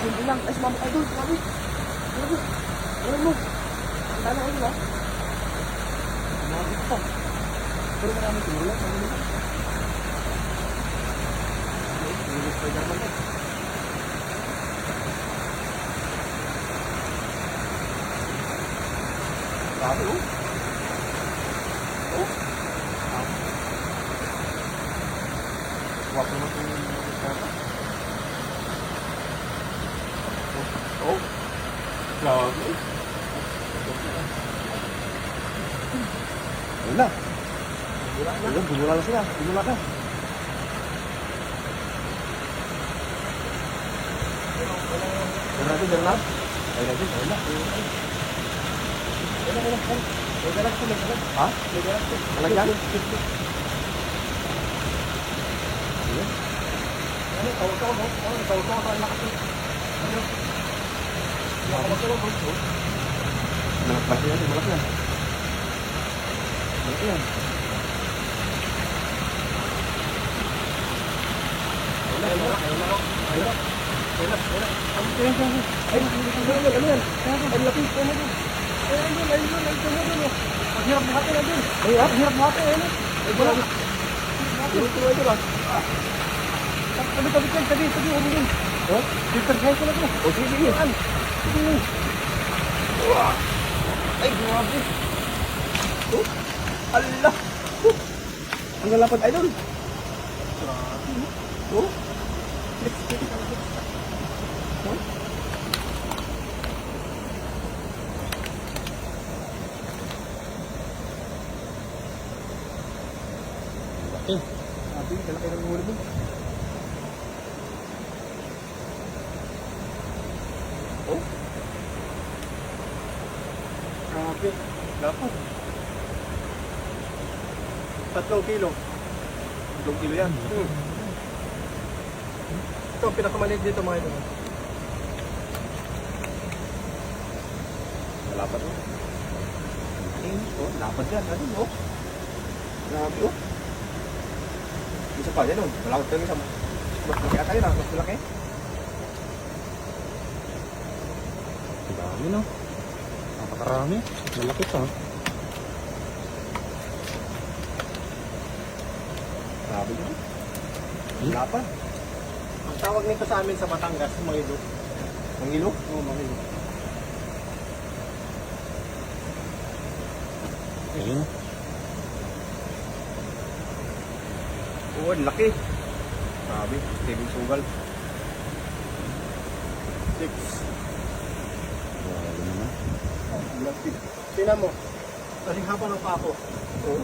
hindi lang. Ay, sumama kayo doon. Sumama. Ano mo? Ang dala kayo, ha? Sumama pa. Pero maraming tumulong. Ano mo? Tumulong pa yung naman eh. Sabi, oh. Oh. Huwag naman ito yung mga. Oh. Grabe. Ayun na. Ayun, bumula na sila. Bumula na. Meron natin, meron na. Ayun natin, ayun na. Ayun na. May galas ko, may galas. Ha? May galas ko. Talagyan? Ayun. Ano, tawag-tawag mo? Tawag-tawag mo. Lakas mo. Ano? Malaki yan, malaki yan. Malaki yan. Hirap buhatin na din. Hirap buhatin na din. Tabi, umulin. Ditergay ko na ito. O sige, yan. Ay, grabe. Oh, Allah. Ang lalapad, idol. Oh. Okay. Sabi, kalaki ng huli mo. Oh. Grabe. Dapat. 3 kilo. 3 kilo yan. Ito ang pinakamaliit dito mga ito. Malapad mo. Oh, lapad yan. Ano mo? Grabe oh. Isa pa, yan o. Malakot ka isa. Mas malaki ata yun ah. Mas malaki. Dami no. Napakarami. Malaki pa. Grabe yun. Lapad. Ang tawag nito sa amin sa Batangas, mangilo. Mangilo? Oo, mangilo. Ayun. Oo, laki. Grabe, Steven Sugal. 6. Grabe naman. Laki. Tingnan mo. Kasing haba ng pako. Oo.